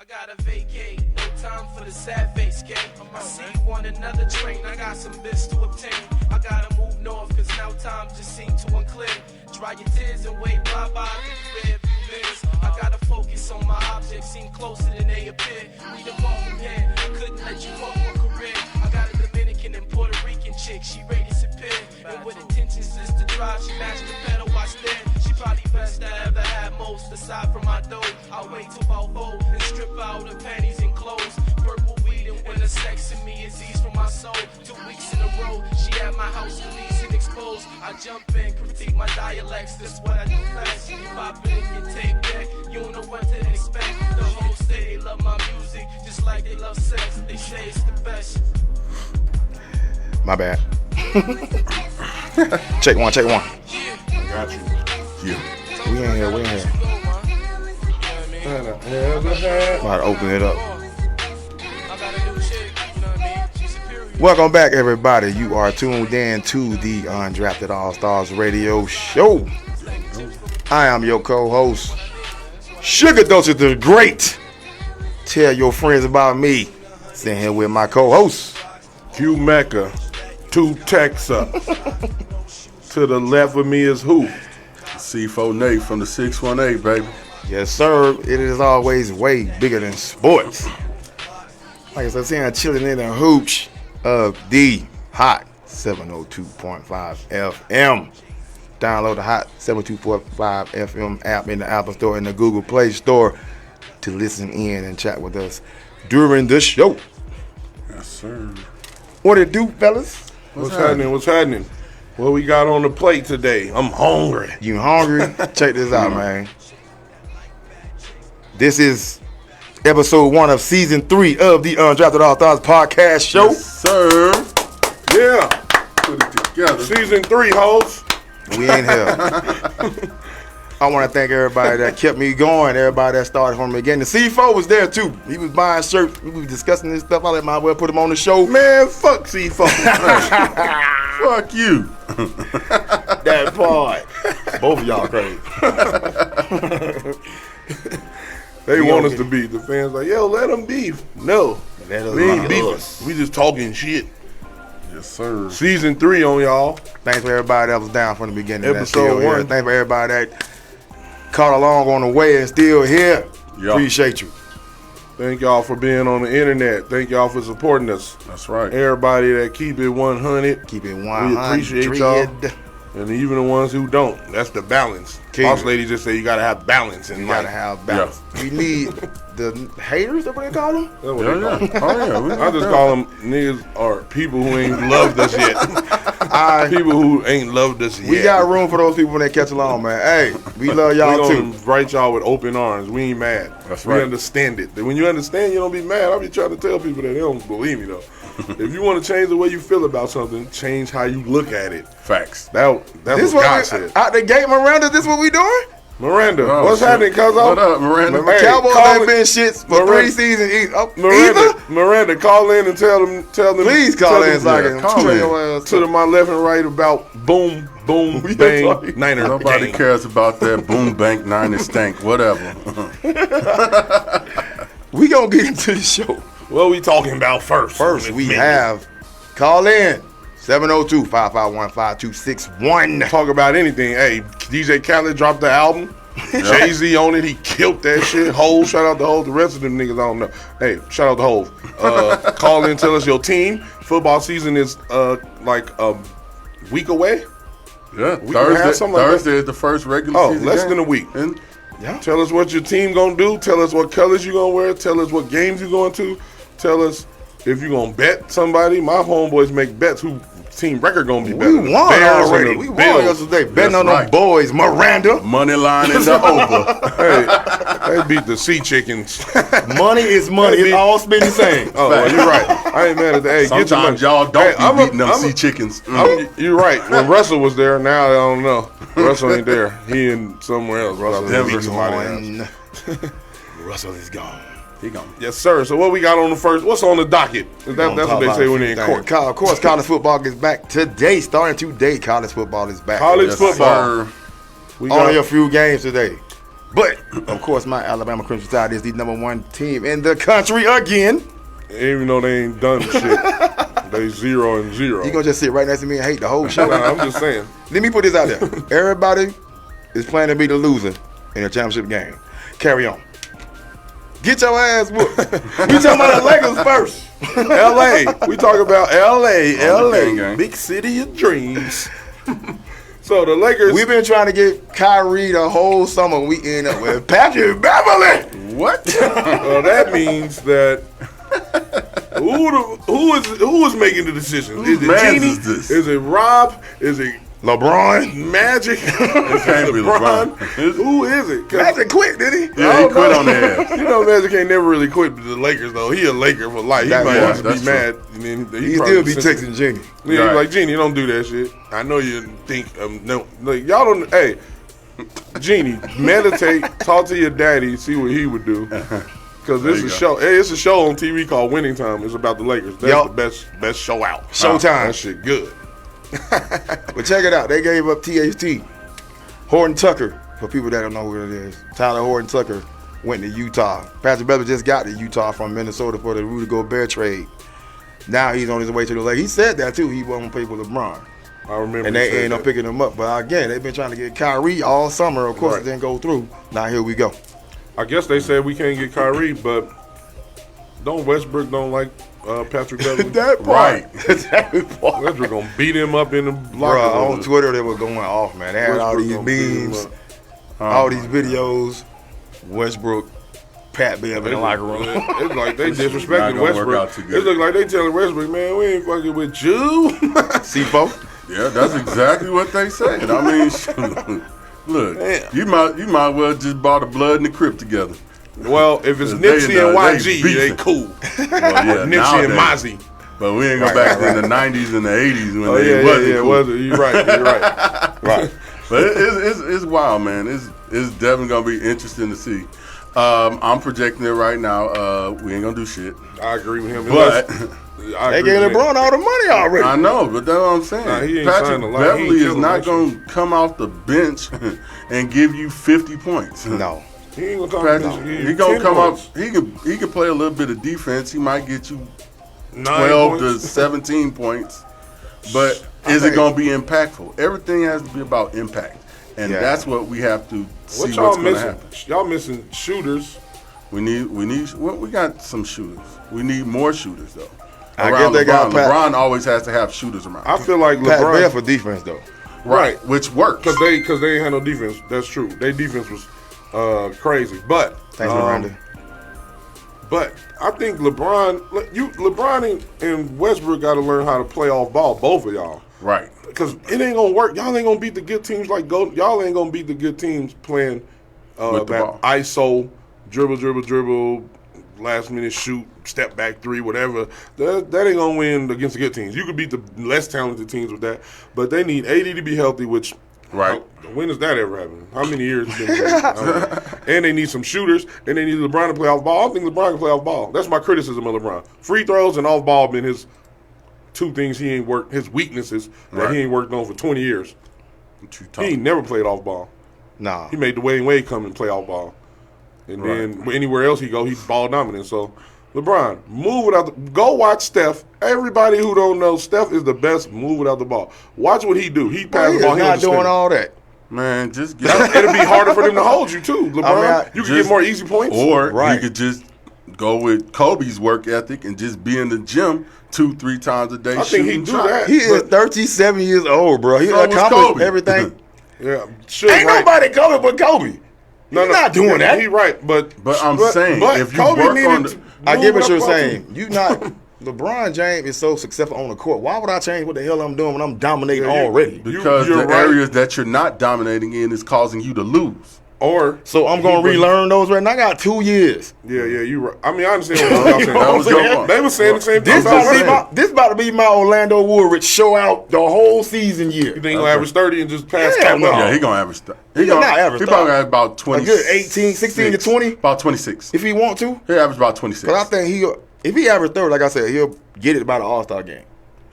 gotta vacate, no time for the sad face game. I see you on another train, I got some bits to obtain. I gotta move north, cause now time just seems to unclear. Dry your tears and wave bye-bye to the rear view mirrors. I gotta focus on my objects, seem closer than they appear. We evolved from here, I couldn't let you walk my career. I got a Dominican and Puerto Rican chick, she ready to disappear. And with intentions is to drive, she matched the pedal, I stare. She probably best I ever had most, aside from my dough. I'll wait till about 4 and strip out her panties and clothes. Purple weed and winter sex in me is ease from my soul. 2 weeks in a row, she at my house released and exposed. I jump in, critique my dialects, that's what I do best. You pop in, you take back, you don't know what to expect. The whole say they love my music, just like they love sex. They say it's the best. My bad. Check one. Got you. Yeah. We in here. About to open it up. Welcome back, everybody. You are tuned in to the UnDrafted AllStarz Radio Show. I am your co-host, Sugar Doses the Great. Tell your friends about me. Sitting here with my co-host, Q Mecca, 2 Texas. To the left of me is who? C4 Nate from the 618, baby. yes sir. It is always way bigger than sports. Like I said, saying chilling in the hooch of the hot 702.5 FM. Download the hot 702.5 FM app in the Apple Store and the Google Play Store to listen in and chat with us during the show. Yes, sir. What it do, fellas? What's happening? What we got on the plate today? I'm hungry. You hungry? Check this out, man. This is episode 1 of season 3 of the UnDrafted AllStarz Podcast Show. Yes, sir. Yeah. Put it together. Season 3, hoes. We ain't here. I want to thank everybody that kept me going, everybody that started from the beginning. C4 was there too. He was buying shirts. We was discussing this stuff. I let my well put him on the show. Man, fuck C4. Fuck you. That part. Both of y'all crazy. They want us to beef. The fans like, yo, let them beef. No. We ain't beefing. We just talking shit. Yes, sir. Season 3 on y'all. Thanks for everybody that was down from the beginning. Episode 1. Thanks for everybody that caught along on the way and still here. Yep. Appreciate you. Thank y'all for being on the internet. Thank y'all for supporting us. That's right. Everybody that keep it 100. Keep it 100. We appreciate y'all. And even the ones who don't. That's the balance. Boss lady just said you got to have balance in You life. gotta have balance. Yeah. We need the haters, that's what they call them? That's what they call them. Oh, yeah. I just call them niggas or people who ain't loved us yet. People who ain't loved us yet. We got room for those people when they catch along, man. Hey, we love y'all we too. Write y'all with open arms. We ain't mad. That's we right. understand it. When you understand, you don't be mad. I be trying to tell people that they don't believe me though. If you want to change the way you feel about something, change how you look at it. Facts. That's This what God said. Out the gate, Miranda, this what we doing? Miranda, Oh, what's shit. happening, cuz? What up, Miranda? The Cowboys ain't been shits for 3 seasons. Miranda, call in and tell them. Please call in so I can call tell in. your ass to my left and right about boom, bang, Niner. Nobody gang. cares about that boom, bank, Niner stank, whatever. We gonna get into the show. What we talking about first? First, we have call in 702-551-5261. Talk about anything. Hey, DJ Khaled dropped the album. Jay-Z on it. He killed that shit. Hove, shout out to Hove. The rest of them niggas, I don't know. Hey, shout out to Hove. Call in, tell us your team. Football season is like a week away. Yeah, We can have something like Thursday is the first regular season less game. than a week. And Tell us what your team gonna do. Tell us what colors you gonna wear. Tell us what games you going to. Tell us if you gonna bet somebody. My homeboys make bets who team record gonna be better. We won already. We won yesterday. Betting on them boys. Miranda. money line in the over. Hey, they beat the Sea Chickens. Money is money. It's all spin the same. Oh, well, you're right. I ain't mad at that. Hey, get your money. Sometimes y'all don't Hey, be beating them sea chickens. You're right. When Russell was there, now I don't know. Russell ain't there. He in somewhere else. Russell Denver. Russell is gone. He gone. Yes, sir. So what we got on the first? What's on the docket? That's what they say when they're in court. Of course, college football gets back today. Starting today, college football is back. College football. Sir. We Only got a few games today. But, of course, my Alabama Crimson Tide is the #1 team in the country again. Even though they ain't done shit, they 0-0. You gonna just sit right next to me and hate the whole show? Nah, I'm just saying. Let me put this out there. Everybody is planning to be the loser in a championship game. Carry on. Get your ass whooped. We talking about the Lakers first. L.A. We talk about L.A. gang. Big city of dreams. So the Lakers. We've been trying to get Kyrie the whole summer. We end up with Patrick Beverly. What? Well, that means that who is making the decisions? Is it man's Genie? is this? Is it Rob? Is it LeBron. Magic? It can't be LeBron. Who is it? 'Cause Magic quit, did he? Yeah, he quit on their ass. you know, Magic ain't never really quit the Lakers though. He a Laker for life. He That- might yeah, have to be that's mad. And then He probably still be sensitive. texting Jenny. Yeah, he's Right. like, Genie, don't do that shit. I know you think no, like, y'all don't. Hey, Genie, meditate, talk to your daddy, see what he would do. Because this you is go. show. Hey, it's a show on TV called Winning Time. It's about the Lakers. That's Yup. the best show out. Showtime. That shit good. But check it out. They gave up THT. Horton Tucker, for people that don't know who it is. Tyler Horton Tucker went to Utah. Patrick Beverly just got to Utah from Minnesota for the Rudy Gobert trade. Now he's on his way to the Lakers. He said that too. He wasn't play with LeBron. I remember. And he they said ain't no that. picking him up. But again, they've been trying to get Kyrie all summer. Of course, Right. it didn't go through. Now here we go. I guess they said we can't get Kyrie, but don't Westbrook don't like Patrick Beverly? That Right. that part. Westbrook gonna beat him up in the locker Bruh, room. on Twitter they were going off, man. They had all Westbrook these gonna beat him memes, up. all these videos. Westbrook, PatBev in the locker room. It's like they Not disrespecting gonna work out Westbrook. too It good. look like they telling Westbrook, man, we ain't fucking with you. C4. Yeah, that's exactly what they said. I mean, shoot. Look, Damn. you might well just bought the blood and the Crip together. Well, if it's They- Nipsey and they YG, they beefing. cool. Well, yeah, Nipsey and nowadays. Mozzie. But we ain't go Right, back right, in the 90s and the 80s when Oh they yeah, wasn't yeah, cool. wasn't. You're right. You're right. Right. But it's wild, man. It's definitely gonna be interesting to see. I'm projecting it right now. We ain't gonna do shit. I agree with him. But I They agree gave with LeBron all the money already. I know, but that's what I'm saying. Nah, he ain't Patrick signed a lot. He ain't Beverly is killing not that gonna come off the bench and give you 50 points. No. He ain't gonna talk Patrick, he gonna come up. He could play a little bit of defense. He might get you 12 to 17 points. But is it gonna be impactful? Everything has to be about impact, and Yeah. that's what we have to see What y'all what's gonna missing? happen. Y'all missing shooters. We need. Well, we got some shooters. We need more shooters though. I Around guess they got LeBron. Pat- LeBron always has to have shooters around. I feel like PatBev LeBron. for defense though. Right. Which works. Because they ain't had no defense. That's true. Their defense was crazy. But Thanks, Miranda. But I think LeBron and Westbrook got to learn how to play off ball. Both of y'all. Right. Because it ain't gonna work. Y'all ain't gonna beat the good teams like Golden. Y'all ain't gonna beat the good teams playing With the that ball. ISO, dribble, last minute shoot, step back three, whatever. That ain't gonna win against the good teams. You could beat the less talented teams with that, but they need AD to be healthy. Which Right. when has that ever happened? How many years? Has been I don't know. And they need some shooters, and they need LeBron to play off ball. I don't think LeBron can play off ball. That's my criticism of LeBron. Free throws and off ball been his two things he ain't worked, his weaknesses that Right. he ain't worked on for 20 years. What you He talking? ain't never played off ball. Nah. He made Dwayne Wade come and play off ball. And then anywhere else he go, he's ball dominant. So, LeBron, move without the – go watch Steph. Everybody who don't know, Steph is the best move without the ball. Watch what he do. He Well, passes he the ball. is He not understands. doing all that. Man, just get It'll be harder for them to hold you, too, LeBron. You can just- get more easy points. Or Right. you could just go with Kobe's work ethic and just be in the gym 2-3 times a day. I think he shooting do shots. that. He is 37 years old, bro. He So was accomplished Kobe. everything. Yeah, sure, Ain't right. nobody Kobe but Kobe. He's not doing that. He right, but I'm saying, if you Kobe work needed on the- to I move get what you're without the ball, saying. You not LeBron James is so successful on the court. Why would I change what the hell I'm doing when I'm dominating Yeah, already? Because you're the right. areas that you're not dominating in is causing you to lose. Or So I'm gonna relearn those right now. I got 2 years. yeah, you right. I mean, I understand what y'all saying. That was your point. They were saying the same This thing. about to be my Orlando Woodridge show out the whole season year. You think he's gonna average 30 and just pass Hell count no. up? Yeah, he gonna average. He gonna not average He probably that. got about 20. A good 18, 16 to 20? About 26. If he want to. He'll average about 26. But I think if he average 30, like I said, he'll get it by the All-Star game.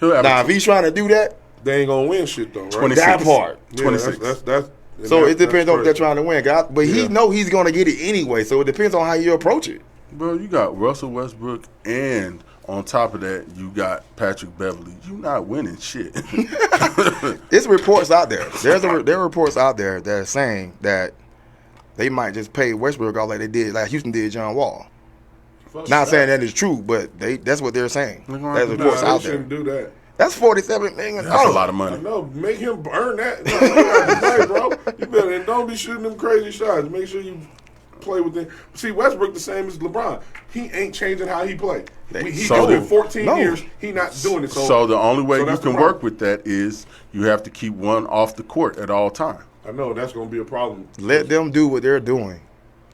He'll average Now if he's trying to do that, They ain't gonna win shit though, right? 26. that part. Yeah, 26. That's So it depends on what they're trying to win, guys. But he know he's going to get it anyway. So it depends on how you approach it. Bro, you got Russell Westbrook, and on top of that, you got Patrick Beverly. You not winning shit. There's reports out there. There are reports out there that are saying that they might just pay Westbrook off like Houston did John Wall. Not saying that is true, but that's what they're saying. There's reports out there. Shouldn't do that. That's $47 million. That's a lot of money. No, make him earn that. No, bro. You better, and don't be shooting them crazy shots. Make sure you play with them. See, Westbrook the same as LeBron. He ain't changing how he play. He's doing 14 years. He not doing it. So the only way you can work with that is you have to keep one off the court at all times. I know that's going to be a problem. Let them do what they're doing.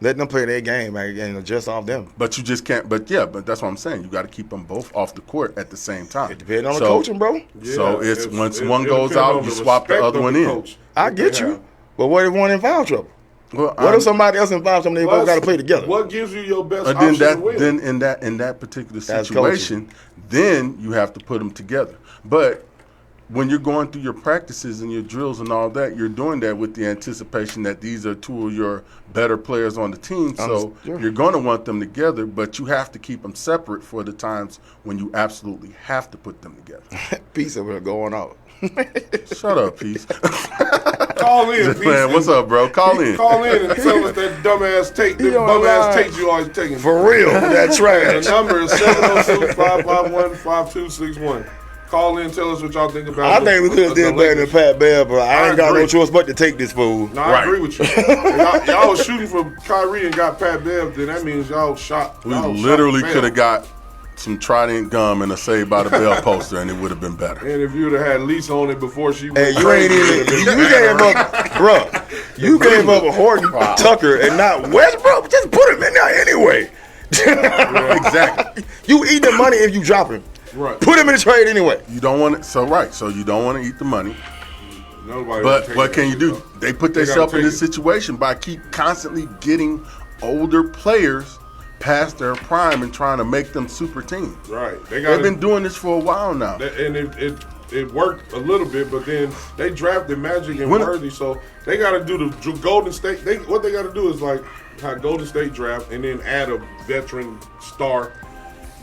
Let them play their game and adjust off them. But you just can't. But that's what I'm saying. You got to keep them both off the court at the same time. It depends on the coaching, bro. Yeah, so it's once one goes out, you swap the other one in. I get you. But what if one in foul trouble? Well, what if somebody else in foul trouble? They both got to play together. What gives you your best option to win? Then in that particular situation, then you have to put them together. But when you're going through your practices and your drills and all that, you're doing that with the anticipation that these are two of your better players on the team. So you're going to want them together, but you have to keep them separate for the times when you absolutely have to put them together. Peace over here going out. Shut up, Peace. Call in, Peace. Man, what's up, bro? Call in. Call in and tell us that dumbass take, the bum-ass takes you always taking. For real, that trash. The number is 702-551-5261. Call in, tell us what y'all think about I think we could have did better than PatBev, but I ain't got no choice but to take this fool. No, I agree with you. y'all was shooting for Kyrie and got PatBev, then that means y'all shot. We literally could have got some Trident gum and a Saved by the Bell poster, and it would have been better. And if you would have had Lisa on it before she went you ain't even, you gave up, bro. You gave up a Horton Tucker and not Westbrook. Just put him in there anyway. Exactly. You eat the money if you drop him. Right. Put him in the trade anyway. You don't want it. So you don't want to eat the money. Nobody. But what can you do? They put themselves in this situation by constantly getting older players past their prime and trying to make them super teams. Right. They've been doing this for a while now. And it worked a little bit, but then they drafted Magic and Worthy, so they got to do the Golden State. What they got to do is like have Golden State draft and then add a veteran star.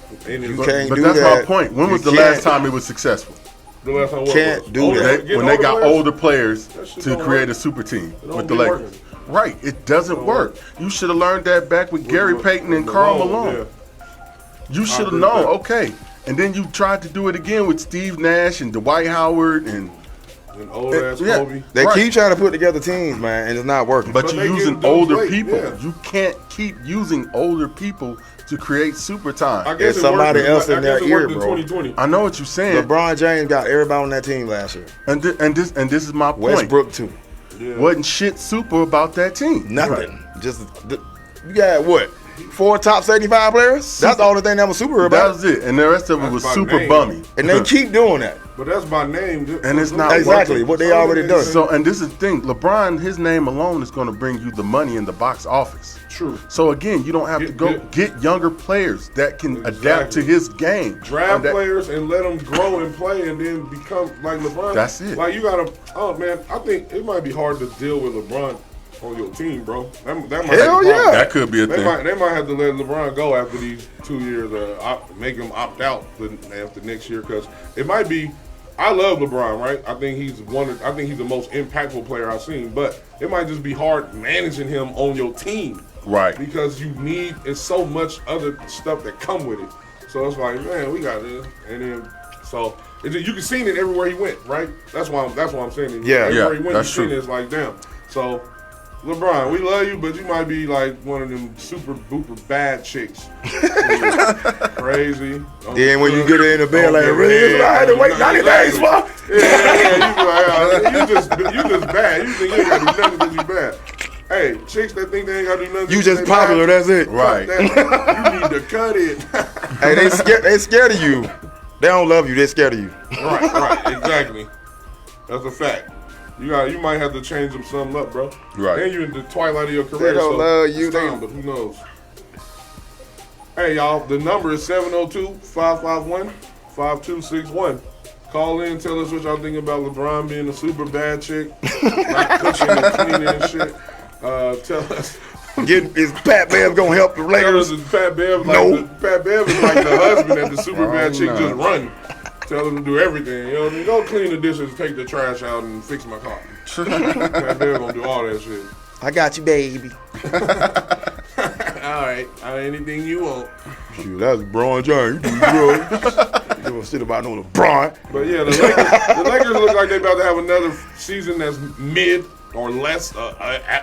But that's my point. When was the last time it was successful? The last time can't do that. When they got older players to create a super team with the Lakers. Right. It doesn't work. You should have learned that back with Gary Payton and Karl Malone. Yeah. You should have known. Okay. And then you tried to do it again with Steve Nash and Dwight Howard and old-ass Kobe. They keep trying to put together teams, man, and it's not working. But you're using older people. Yeah. You can't keep using older people to create super time. I guess somebody else in their ear, bro. I know what you're saying. LeBron James got everybody on that team last year. And this is my point. Westbrook too. Yeah. Wasn't shit super about that team. Nothing. Right. Just you got what? 4 top 75 players? That's the only thing that was super about. That was it. And the rest of it was super bummy. And they keep doing that. But that's by name. And it's not exactly working. what they already done. So, and this is the thing. LeBron, his name alone is going to bring you the money in the box office. True. So, again, you don't have to go get younger players that can adapt to his game. Draft players and let them grow and play and then become like LeBron. That's it. Like, you got to, man, I think it might be hard to deal with LeBron on your team, bro. That might Hell yeah. That could be a thing. They might have to let LeBron go after these 2 years, make him opt out after next year, because it might be. I love LeBron, right? I think he's the most impactful player I've seen, but it might just be hard managing him on your team, right? Because it's so much other stuff that come with it. So it's like, man, we got this, and then you can see it everywhere he went, right? That's why I'm saying it. Everywhere he went, that's true. It's like, damn. So, LeBron, we love you, but you might be like one of them super booper bad chicks. Crazy. Then when you get in the bed, like, really? I had to wait 90 days for? You just bad. You think you ain't got to do nothing because you bad. Hey, chicks that think they ain't got to do nothing. You just popular, bad, that's it. Right. You need to cut it. Hey, they scared of you. They don't love you, they're scared of you. Right, exactly. That's a fact. You might have to change them something up, bro. Right. And you're in the twilight of your career. They don't love you. But who knows? Hey, y'all, the number is 702-551-5261. Call in, tell us what y'all think about LeBron being a super bad chick, not cooking and cleaning and shit. Tell us. Is PatBev gonna help the Tell Lakers? us, is PatBev No. PatBev is like the husband that the super bad chick just run. Tell them to do everything. You know what I mean? Go clean the dishes, take the trash out, and fix my car. PatBev gonna do all that shit. I got you, baby. All right, anything you want. Shoot, that's LeBron James. You don't shit about no LeBron. But yeah, the Lakers look like they about to have another season that's mid or less.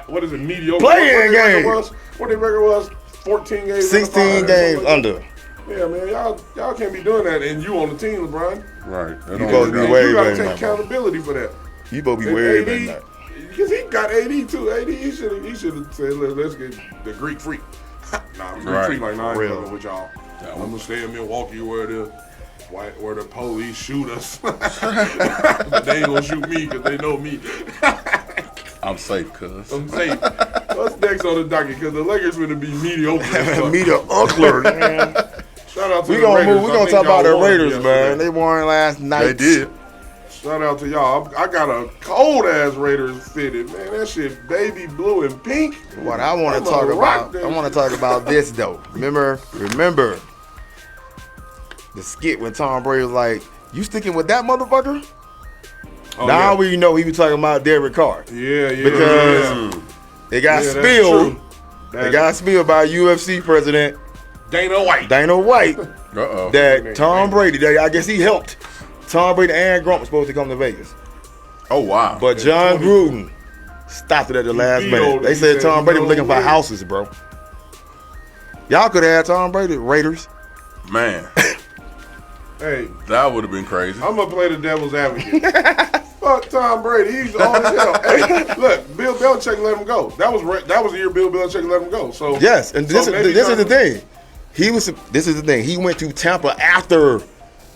What is it? Mediocre. Playing game. What their record was? 14 games. 16 games under. Yeah, man, y'all can't be doing that, and you on the team, LeBron. Right. You supposed to be way You gotta better take than that. accountability for that. You supposed to be way better than that. Because he got AD too. AD, he should have said, let's get the Greek freak. Greek freak like, I ain't Real. fucking with y'all. I'm gonna stay in Milwaukee where the police shoot us. But they ain't gonna shoot me because they know me. I'm safe, cuz. I'm safe. What's next on the docket? Because the Lakers gonna be mediocre. Mediocre, man. Shout out to We the gonna Raiders. move. We I gonna think talk about y'all the won Raiders, yesterday. man. They won last night. They did. Shout out to y'all. I got a cold ass Raiders fitted, man. That shit baby blue and pink. What I want I'm to talk gonna rock about, that I want to talk about this though. Remember the skit when Tom Brady was like, "You sticking with that motherfucker?" Oh, Now yeah. we know he was talking about Derek Carr Yeah. because it got Yeah, that's spilled. true. It got spilled by UFC president Dana White. Dana White Uh-oh. that Tom Brady, that I guess he helped. Tom Brady and Gronk was supposed to come to Vegas, Oh, wow. but John Gruden stopped it at the last vetoed minute. it. They He said said, Tom Brady was "No looking for way." houses, bro. Y'all could have had Tom Brady, Raiders. Man, Hey, that would have been crazy. I'm gonna play the devil's advocate. Fuck Tom Brady. He's on as hell. Hey, look, Bill Belichick let him go. That was the year Bill Belichick let him go. So Yes, and this so is maybe this is John- the thing. This is the thing. He went to Tampa after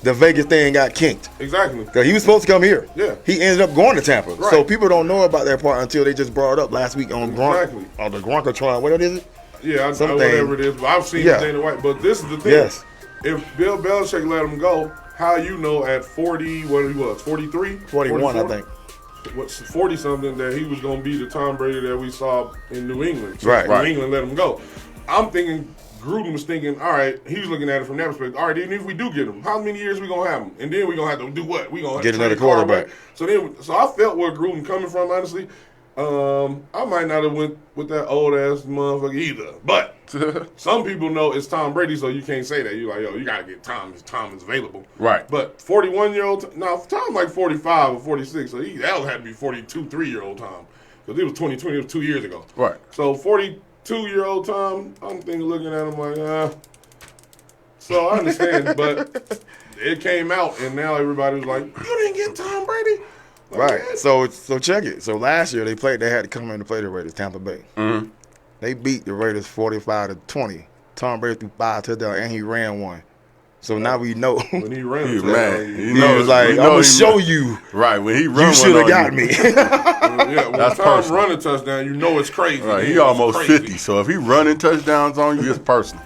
the Vegas thing got kinked. Exactly. Cause he was supposed to come here. Yeah. He ended up going to Tampa. Right. So people don't know about that part until they just brought it up last week on Gronk. Exactly. On the Gronkatron. What is it? Yeah, I Something. whatever it is. But I've seen Yeah. Dana White. But this is the thing. Yes. If Bill Belichick let him go, how you know at 40, what he was, 43? 41, I 44? think. What's 40 something that he was gonna be the Tom Brady that we saw in New England. Right. New Right. England let him go. I'm thinking Gruden was thinking, all right, he was looking at it from that perspective. All right, even if we do get him, how many years we gonna have him? And then we gonna have to do what? We gonna Get trade another Carr away? quarterback. So I felt where Gruden coming from, honestly. I might not have went with that old ass motherfucker either. But some people know it's Tom Brady, so you can't say that. You're like, yo, you gotta get Tom. Tom is available. Right. But 41-year-old, now Tom's like 45 or 46, so that had to be 42, 3-year-old Tom. Because it was 2020, it was 2 years ago. Right. So 42-year-old Tom, I'm thinking looking at him like, So I understand, but it came out, and now everybody was like, you didn't get Tom Brady? Like, Right. man. So check it. So last year they had to come in to play the Raiders, Tampa Bay. Mm-hmm. They beat the Raiders 45-20. Tom Brady threw 5 touchdowns and he ran one. So now we know. When he ran, He to man. that, You He know, was like, I'm you know gonna he- show you. Right. When he run You one should have on got you- me. yeah, when That's Tom personal. run a touchdown, you know it's crazy. Right. man. He It's almost crazy. 50. So if he running touchdowns on you, it's personal.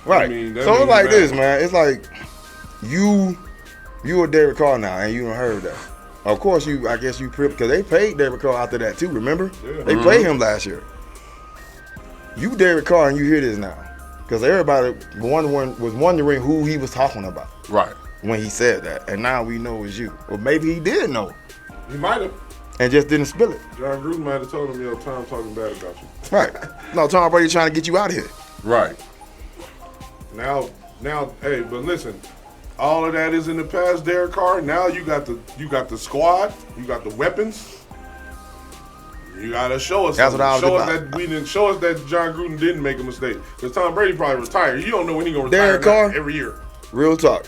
Right. I mean, that so it's means like bad. this, man. It's like you a Derek Carr now, and you done heard that. Of course, I guess you because they paid Derek Carr after that too. Remember, Yeah. they paid him last year. You Derek Carr, and you hear this now, because everybody was wondering who he was talking about Right. when he said that, and now we know it's you. Or maybe he did know He might have. and just didn't spill it. John Gruden might have told him, yo, Tom talking bad about you. Right? No, Tom Brady trying to get you out of here. Right. Now, hey, but listen, all of that is in the past, Derek Carr. Now you got the squad, you got the weapons. You gotta show us. That's what I was show about. Show us that John Gruden didn't make a mistake. Because Tom Brady probably retired. You don't know when he gonna retire. Derek Carr? Every year. Real talk.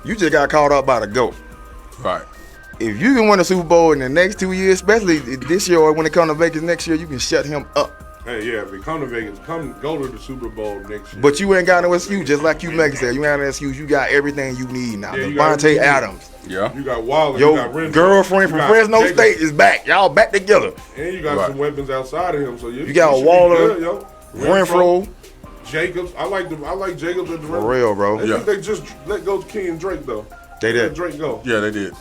You just got caught up by the GOAT. Right. If you can win a Super Bowl in the next 2 years, especially this year or when it comes to Vegas next year, you can shut him up. Hey, yeah, if they come to Vegas, go to the Super Bowl next year. But you ain't got no excuse, just like you Megan said. You ain't got no excuse. You got everything you need now. Yeah, you got Devontae everything. Adams. Yeah. You got Waller, you got Your Renfro, girlfriend you from got Fresno Jacobs, State is back. Y'all back together. and you got Right. some weapons outside of him. So you got should be Waller, good, yo. Renfro. Jacobs. I like Jacobs at the For real, bro. They Yeah. think they just let go of Keon Drake though. They did. Let Drake go. Yeah, they did.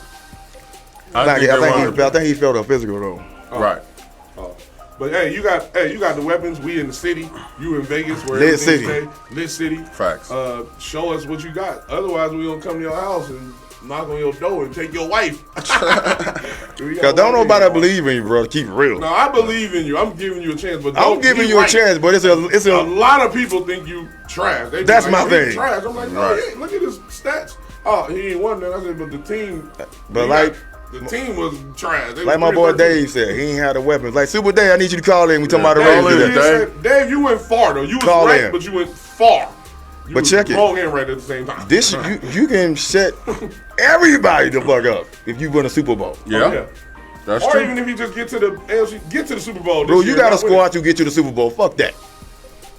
I think he felt a physical though. Right. But hey, you got the weapons. We in the city. You in Vegas where Lit everything city. stay. Lit city. Facts. Show us what you got. Otherwise, we gonna come to your house and knock on your door and take your wife. Cause don't nobody believe in you, bro. Keep it real. No, I believe in you. I'm giving you a chance, but I'm giving you a chance, but it's A a. lot of people think you trash. They be That's like, my "Oh, he thing." Trash. I'm like, no, Right. he ain't. Look at his stats. Oh, he ain't won that. I said, but the team. But like. The team was trash. They Like was my boy 3-13. Dave said, he ain't had the weapons. Like Super Dave, I need you to call in. We talking about the Dave, Raiders Dave. today. Dave, you went far though. You was Call right, in. but you went far. You But was check it. wrong and right at the same time. This you can set everybody the fuck up if you win a Super Bowl. Yeah. That's Or true. even if you just get to the AFC, get to the Super Bowl. This Bro, you year, got a not win squad to get to the Super Bowl. Fuck that. it.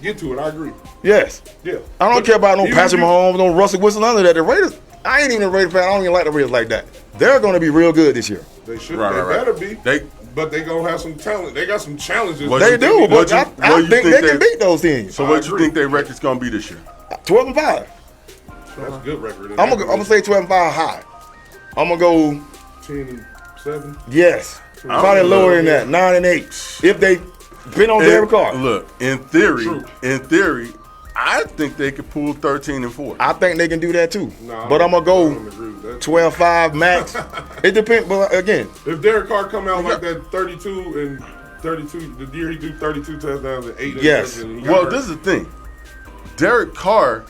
Get to it. I agree. Yes. Yeah. I don't care about no even Patrick if you- Mahomes, no Russell Wilson, none of that. The Raiders, I ain't even a Raiders fan. I don't even like the Raiders like that. They're going to be real good this year. They should. Right, they right, better right. be. But they gonna have some talent. They got some challenges. What They you do, think- but what you- I what you think think they can they- beat those teams. So I what you agree. think their record's gonna be this year? 12-5. That's a good record. I'm gonna say 12-5 high. I'm gonna go 10-7. yes, probably I'm lower gonna- than that, 9-8. If they been on Derek Carr, Look, in theory, True. I think they could pull 13-4. I think they can do that too. Nah, But I'm gonna I go don't agree with that. 12-5 max. It depends. But again, If Derek Carr come out like that 32 and 32, the year he do 32 touchdowns and 8 Yes. interceptions, and he Well, got this is the thing. Derek Carr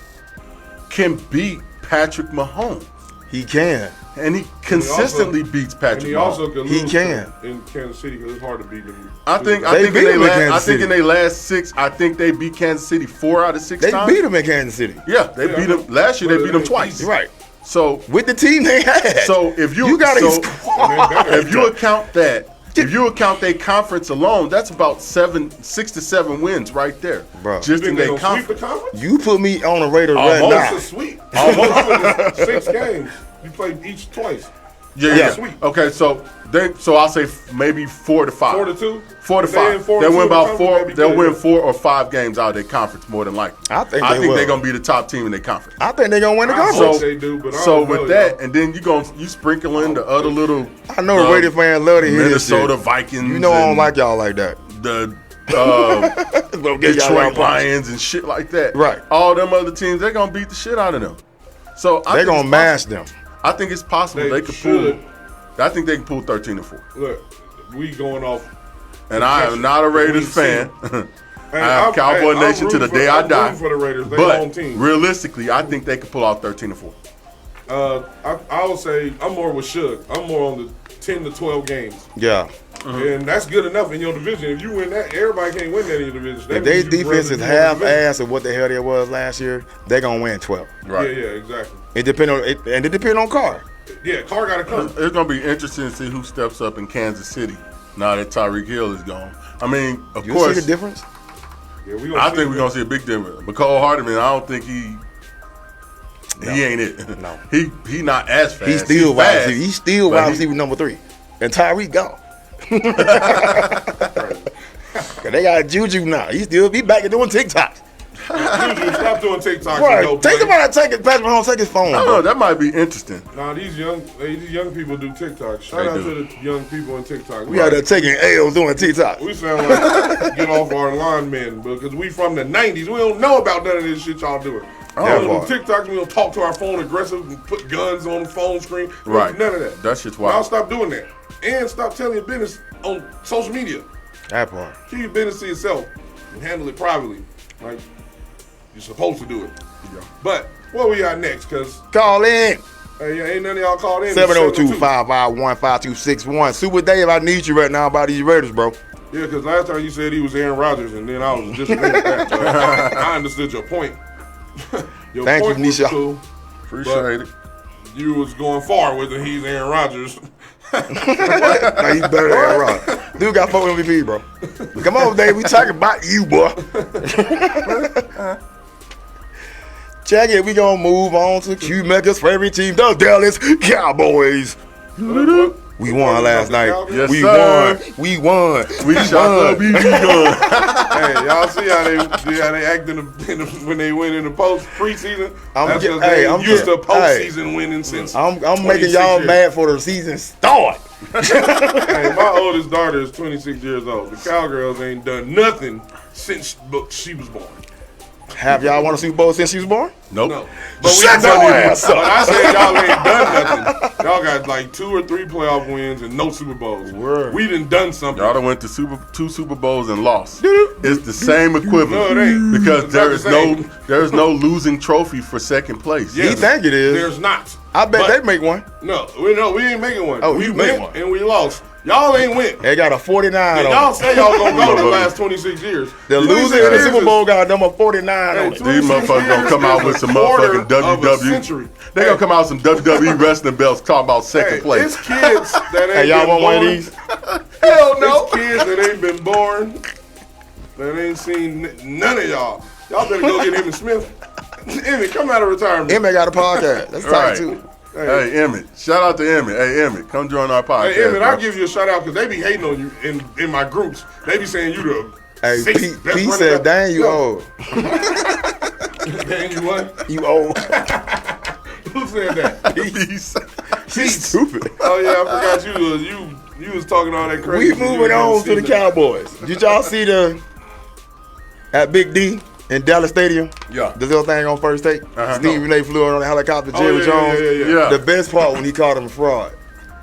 can beat Patrick Mahomes, he can. and he consistently beats and Patrick he Mahomes. also could He lose can. in Kansas City because it's hard to beat them. I think They in beat their him in Kansas City. in their last 6, I think they beat Kansas City 4 out of 6 They times. beat him in Kansas City. Yeah, they Yeah, beat them last year. They but beat it them ain't twice. easy. Right. So With the team they had. So if you got a so- squad. if you account that, if you account their conference alone, that's about 6 to 7 wins right there. Bro. Just You in think they their gonna sweep the conference. conference? You put me on the Raiders right Almost now. It's a sweep. Almost 6 games. You played each twice. Yeah, Yeah. yeah. Okay, so I'll say maybe 4 to 5. 4-2. 4 to If they in 5. 4-2 They'll win in the about conference, 4. that'd be They'll good. win 4 or 5 games out of their conference more than likely. I think they will. they're gonna be the top team in their conference. I think they're gonna win the I hope conference. they do, but I So don't know, with that, y'all. and then you sprinkle in the other little I know the Raiders fans love to hear this Minnesota shit. Vikings. You know I don't and like y'all like that. the Gonna get y'all Detroit out. Lions and shit like that. Right. All them other teams, they're gonna beat the shit out of them. So They're gonna mash them. I think it's possible They they could should. pull. I think they can pull 13-4. Look, we going off. And I am not a Raiders fan. Hey, I am Cowboy I'm Nation to the rooting day for- I I'm die. rooting for the Raiders. They home But team. realistically, I think they could pull out 13-4. I would say I'm more with Suge. I'm more on the 10 to 12 games. Yeah. And that's good enough in your division. If you win that, everybody can't win that in your division. That If their means you defense is rather be in the half division. ass of what the hell they was last year, they're gonna win 12. Right. Yeah, exactly. It depend on it, and it depend on Carr. Yeah, Carr got to come. It's gonna be interesting to see who steps up in Kansas City now that Tyreek Hill is gone. I mean, of You course, see the difference? Yeah, I think we're gonna see a big difference. But Cole Hardiman, I don't think he ain't it. No. he not as fast. He's still wide fast, receiver. He's still but wide he- receiver number 3. And Tyreek gone. 'Cause they got Juju now. He back and doing TikToks. Juju, stop doing TikToks. Right. and Take no him out and take it. Patrick Mahomes, take his phone. I don't bro. know. That might be interesting. Nah, these young people do TikTok. Shout They out do. to the young people in TikTok. We out there taking L's doing TikToks. We sound like get off our linemen because we from the 90s. We don't know about none of this shit y'all doing. We That don't part. do TikToks. We don't talk to our phone aggressive and put guns on the phone screen. We don't Right. do none of that. That shit's Y'all wild. stop doing that. And stop telling your business on social media. That part. Keep your business to yourself and handle it privately. Like you're supposed to do it. But what we got next? Because Call in. hey, ain't none of y'all called in. 702-551-5261. Super Dave, I need you right now about these Raiders, bro. Yeah, because last time you said he was Aaron Rodgers, and then I was disagreeing with that. But I understood your point. Your Thank you, point was Nisha. cool. Appreciate it. You was going far with it. He's Aaron Rodgers. Now he's better than Aaron Rodgers. Dude got 4 MVP, bro. Come on, Dave. We talking about you, boy. Check it. We gonna move on to Q-Mecca's favorite team, the Dallas Cowboys. We won last night. Yes, we sir. won. We won. We shot the BB gun. Hey, y'all see how they act when they win in the preseason? I'm used to postseason winning since. I'm making y'all mad for the season start. Hey, my oldest daughter is 26 years old. The Cowgirls ain't done nothing since she was born. Have y'all won a Super Bowl since she was born? Nope. No. But Shut your ass up. When I said y'all ain't done nothing, y'all got like 2 or 3 playoff wins and no Super Bowls. Word. We done something. Y'all done went to 2 Super Bowls and lost. It's the same equivalent. No, it ain't. Because It's there is no losing trophy for second place. Yes. You think it is? There's not. I bet they make one. No, we ain't making one. Oh, we you made went one. and we lost. Y'all ain't went. They got a 49 on Y'all it. say y'all gonna go the last 26 years. The loser in the Super Bowl got number 49 on it. These motherfuckers gonna come out with some motherfucking WWE. They gonna come out with some WWE wrestling belts talking about second place. It's kids that ain't Hey, y'all been want one of born. these? Hell no. It's kids that ain't been born, that ain't seen none of y'all. Y'all better go get Emmitt Smith. Emmitt, come out of retirement. Emmett got a podcast. That's tight Right. too. Hey, Emmett. Shout out to Emmett. Hey, Emmett, come join our podcast. Hey, Emmitt, bro. I'll give you a shout out because they be hating on you in my groups. They be saying you the Hey, sixth best Pete running said, back. dang, you old. Dang, you what? You old. Who said that? He's Stupid. Oh yeah, I forgot you was talking all that crazy. We moving on to the Cowboys. Did y'all see at Big D in Dallas Stadium? Yeah. The little thing on First Take? Steve Renee flew on the helicopter, Jerry yeah, Jones. yeah. The best part when he called him a fraud.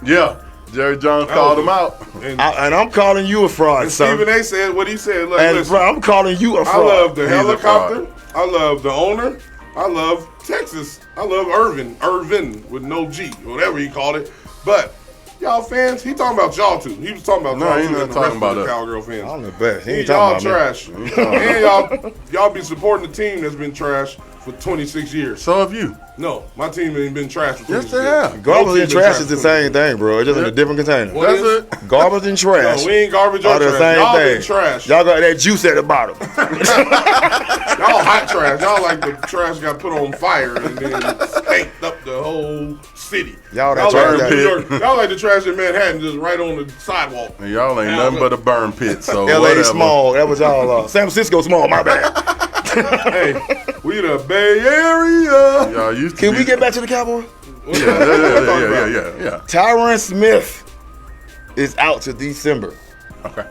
Yeah. Jerry Jones called him out. And I'm calling you a fraud, son. Stephen A. said what he said. Look, And listen, bro, I'm calling you a I fraud. love the He's a helicopter. I love the owner. I love Texas. I love Irvin with no G, whatever he called it. But y'all fans, he talking about y'all too. He was talking about No, y'all he too. not And the talking rest of about the us. Cowgirl fans. I'm the best. He ain't Y'all talking about me. trash. And y'all be supporting the team that's been trash for 26 years. So have you. No, my team ain't been trash for 26 Yes, they years. have. Garbage team and been trash is the 26 same thing, bro. It's just in a different container. What That's is- it. Garbage and trash No, we ain't garbage or are the trash. same Y'all thing. been trash. Y'all got that juice at the bottom. Y'all hot trash. Y'all like the trash got put on fire and then spanked up the whole city. Y'all that like trash the got- New York. Y'all like the trash in Manhattan, just right on the sidewalk. And y'all ain't nothing but a burn pit. So LA whatever. small. That was y'all. San Francisco small. My bad. Hey, we the Bay Area. Y'all used to Can be. we get back to the Cowboys? Yeah. Tyron Smith is out to December Okay.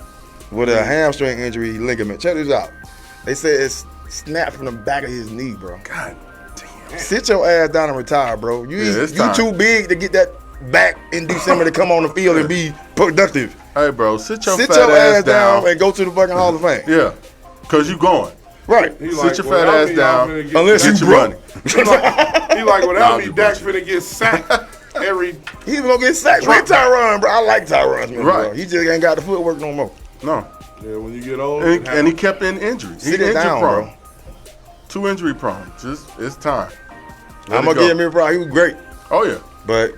with a hamstring injury ligament. Check this out. They say it's snapped from the back of his knee, bro. God damn. Sit your ass down and retire, bro. You it's time. too big to get that back in December to come on the field and be productive. Hey, bro, sit your Sit fat your ass ass down and go to the fucking Hall of Fame. Yeah, because you going. Right. He Sit your fat ass down. Unless Get you your broke. money. He like without Nah, me, you Dak bullshit. finna get sacked every. He's gonna get sacked with Tyron, bro. I like Tyron Smith, bro. Right. He just ain't got the footwork no more. No. Yeah, when you get old. And he kept in injuries. He Sit it injury down, prone. bro. Too injury prone. It's time. Let I'm it gonna go. give him a problem. He was great, Oh, yeah. but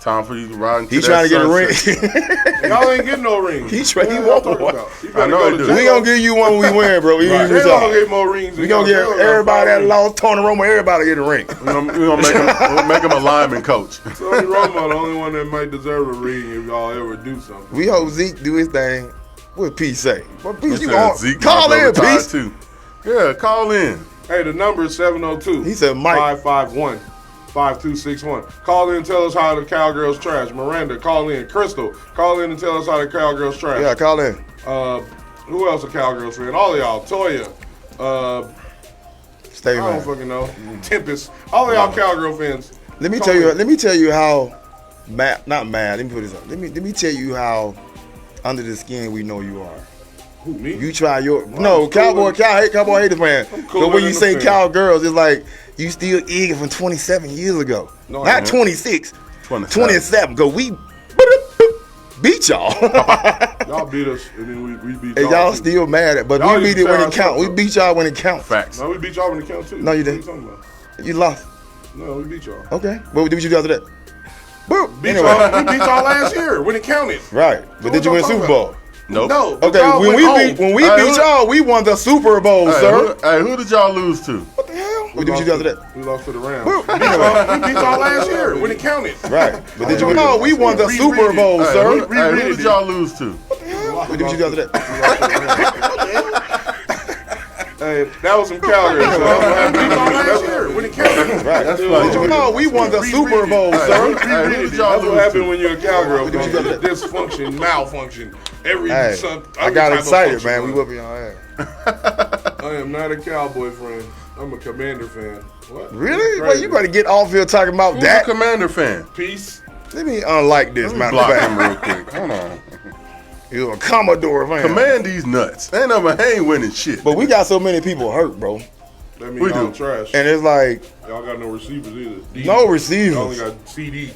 Time for you to ride into he's that trying to get a sunset. ring. Y'all ain't getting no rings. He What want y'all talking one. about? You I better know go he to do. jail. We gonna give you one when we win, bro. We They retire. gonna get more rings. We gonna give everybody that lost Tony Romo. Everybody get a ring. We're gonna make him a lineman coach. Tony Romo, the only one that might deserve a ring if y'all ever do something. We hope Zeke do his thing. What Pete say? What Pete you Said want? Zeke Call might in, go retire Pete. too. Yeah, call in. Hey, the number is 702. He said, Mike. 551-5261. Call in and tell us how the Cowgirls trash. Miranda, call in. Crystal, call in and tell us how the Cowgirls trash. Yeah, call in. Who else a Cowgirls fan? All of y'all. Toya. Stay I don't man. fucking know. Tempest. All of y'all Cowgirl fans. Let me call tell you. in. Let me tell you how not mad. Let me put this up. Let me tell you how under the skin we know you are. Who, me? You try your I'm Cowboy cooler. Cowboy hater fan. cooler But when you than say the fan. Cowgirls, it's like you still eager from 27 years ago. No, I Not ain't. 26. 27. 27. Cause we beat y'all. Y'all beat us, and then we beat And y'all. y'all too. still mad at, but Y'all we used beat to it when tear it counts. us We up. beat y'all when it counts. Facts. No, we beat y'all when it count too. No, you What didn't. you talking about? You lost. No, we beat y'all. Okay. What did you do after that? Boop. Beat Anyway. y'all. We beat y'all last year when it counted. Right. But What did you y'all win talking Super about? Bowl? Nope. No. but Okay, y'all when went we home. beat Hey, y'all, we won the Super Bowl, Hey, sir. who did y'all lose to? What the hell? What did you do after that? We lost to the Rams. We beat y'all last year when it counted. Right. But did you know we won the Super Bowl, sir? Who did y'all lose to? What did you do after that? Hey, that was some Calgary. So we beat y'all last year when it counted. Right. That's funny. Did you know we won the Super Bowl, sir? That's what happened when you're a Cowgirl. Dysfunction, malfunction. Hey, I got excited, man. We whooping y'all ass. I am not a Cowboy fan. I'm a Commander fan. What? Really? Well, you better get off here talking about Who's that. a Commander fan? Peace. Let me unlike this, man. Block him real quick. Hold on. You're a Commodore fan. Command these nuts. They ain't winning shit. But we got so many people hurt, bro. That means We y'all do. trash. And it's like, Y'all got no receivers either. no Y'all only receivers. got CD.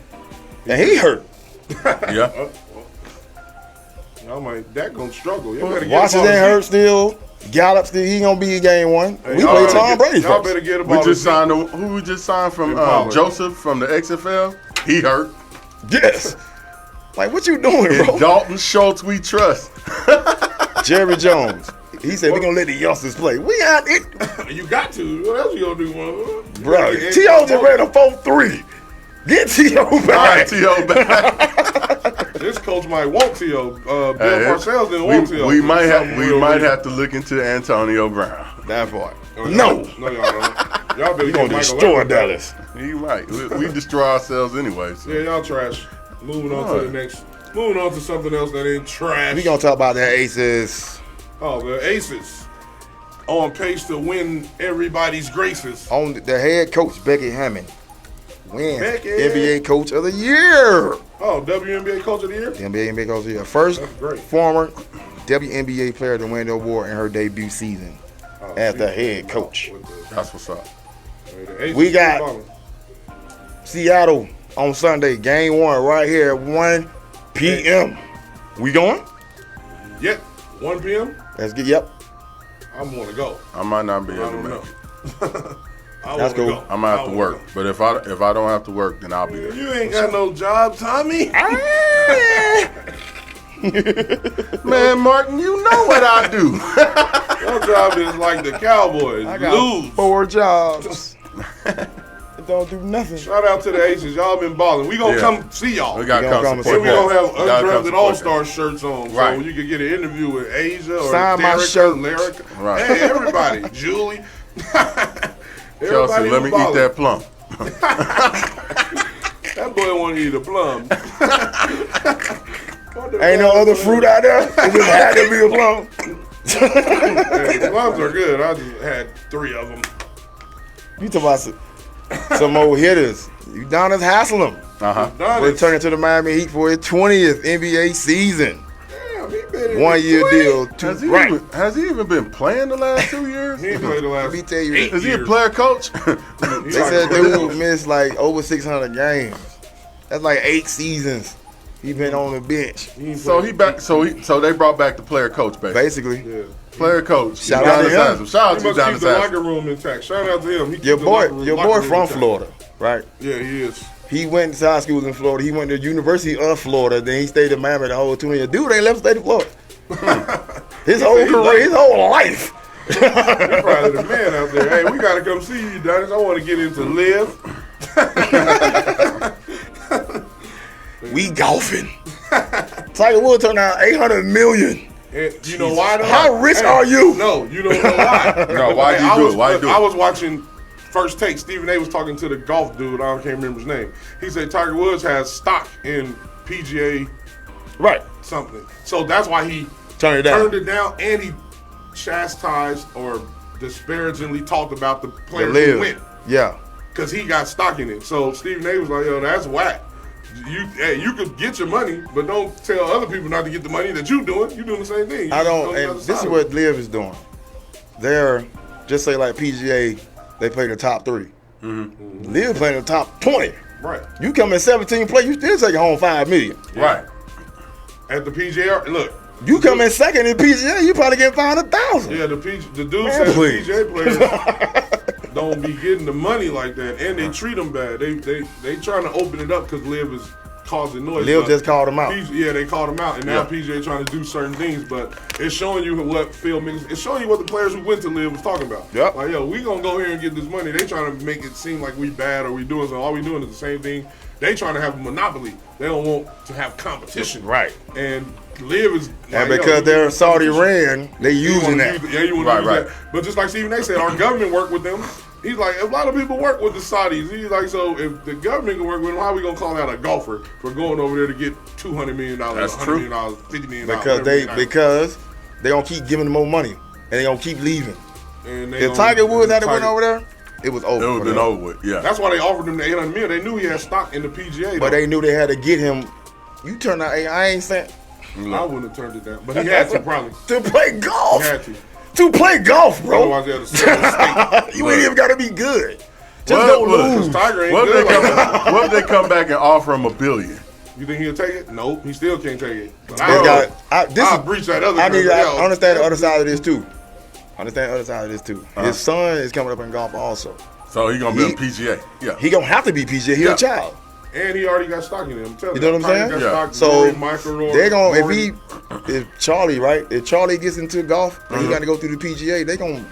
And he hurt. Yeah. Y'all might that gonna struggle. Y'all better get Washington hurt still. Gallup still. He gonna be in game one. Hey, We y'all play better Tom Brady Y'all first. better get We about just signed who we just signed from Pollard. Joseph from the XFL. He hurt. Yes. Like, what you doing, And bro? Dalton Schultz we trust. Jerry Jones. He said we're gonna let the youngsters play. We out it. You got to. What else you gonna do, motherfucker? Bro, T.O. just ran a 4-3. Get T.O. All right, back. T.O. back. This coach might want T.O. Bill Parcells didn't want T.O. We might have to look into Antonio Brown. That part. No, No. y'all don't. Y'all better We get gonna Michael destroy Leonard back. Dallas. He right. We destroy ourselves anyway. So. Yeah, y'all trash. Moving on to the next. Moving on to something else that ain't trash. We gonna talk about the Aces. Oh, the Aces on pace to win everybody's graces. On the head coach, Becky Hammond, wins Becky. NBA Coach of the Year. Oh, WNBA Coach of the Year. The NBA Coach of the Year. First That's great. former WNBA player to win the award in her debut season as the head coach. That's what's up. We got Seattle on Sunday, game one, right here at 1 p.m. We going? Yep. 1 p.m. Let's get, yep. I want to go. I might not be I able to don't make know. it. I That's wanna cool. go. I might have to work. But if I don't have to work, then I'll be there. You ain't got no job, Tommy. Man, Martin, you know what I do. Your job is like the Cowboys. I got Lose. 4 jobs. It don't do nothing. Shout out to the Aces. Y'all been balling. We gonna Yeah. come see y'all. We got to We gonna come come support And we gonna have that. We gotta come UnDrafted support AllStarz shirts on, Right. so you can get an interview with Asia or Sign my Derek, shirt. Lyric. Right. Hey, everybody, Julie. that. Chelsea, Everybody let me was eat that plum. That boy want to eat a plum. Ain't no other fruit out there? It just had to be a plum. Hey, plums are good. I just had 3 of them. You talking about some old hitters. Udonis Haslem returning to the Miami Heat for his 20th NBA season. Damn, he been in 1 year deal. Has he even been playing the last 2 years? He ain't played the last Let me tell you, 8 Is he a years. player coach? they said dude missed like over 600 games. That's like 8 seasons. He been on the bench, So he back. So they brought back the player coach, basically. basically. Yeah. Player coach. Shout out to him. Shout out He to must keep Udonis the Haslem. locker room intact. Shout out to him. He Your keep the boy, locker room from intact. Florida, right? Yeah, he is. He went to high school in Florida. He went to the University of Florida. Then he stayed in Miami the whole 2 years. Dude ain't left the state of Florida. His whole career, his whole life. He's probably the man out there. Hey, we gotta come see you, Dennis. I want to get into live. We golfing. Tiger Woods turned out $800 million. And you know why? Though? How rich are you? No, you don't know why. No, why do you do it? Why you do it? I was watching First Take. Stephen A. was talking to the golf dude. I can't remember his name. He said Tiger Woods has stock in PGA Right. something. So that's why he Turn it down. turned it down, and he chastised or disparagingly talked about the The player who live. went Yeah. because he got stock in it. So Stephen A. was like, "Yo, that's whack. You could get your money, but don't tell other people not to get the money that you doing. You doing the same thing. I don't, and this is what Live is doing. They're, just say like PGA, they play the top 3. Mm-hmm. Live playing the top 20. right You come in 17th place, you still take home $5 million. Right. at the PGA. Look, You come in second in PGA, you probably get $500,000. yeah, the dude Man, said the please. PGA players don't be getting the money like that, and they treat them bad. They trying to open it up because Live is causing noise. Liv just called him out. They called him out, and now PGA trying to do certain things, but it's showing you what Phil Mickelson. It's showing you what the players who went to Liv was talking about. Yep. Like, yo, we gonna go here and get this money. They trying to make it seem like we bad or we doing something. All we doing is the same thing. They trying to have a monopoly. They don't want to have competition. Right. And Liv is like, and because they're Saudi ran, they using that. You want to use that. But just like Stephen A said, our government work with them. He's like, a lot of people work with the Saudis. He's like, so if the government can work with them, how are we gonna call out a golfer for going over there to get $200 million, $100 million, $50 million? Because they gonna keep giving them more money and they gonna keep leaving. And if Tiger Woods had went over there, it was over. It would have been over with. Yeah. That's why they offered him the $800 million. They knew he had stock in the PGA. But they knew they had to get him. You turned out. I ain't saying. I wouldn't have turned it down, but he had to probably to play golf. He had to. To play golf, bro. Otherwise, they had to you ain't even got to be good. Just don't lose. Tiger ain't good. What if they come back and offer him $1 billion? You think he'll take it? Nope, he still can't take it. But I'll breach that other. I need to understand the other side of this too. His son is coming up in golf also. So he gonna be a PGA. Yeah. He gonna have to be PGA. He a child. And he already got stock in him. You know what I'm saying? Yeah. So they're gonna if Charlie gets into golf and he got to go through the PGA, they're gonna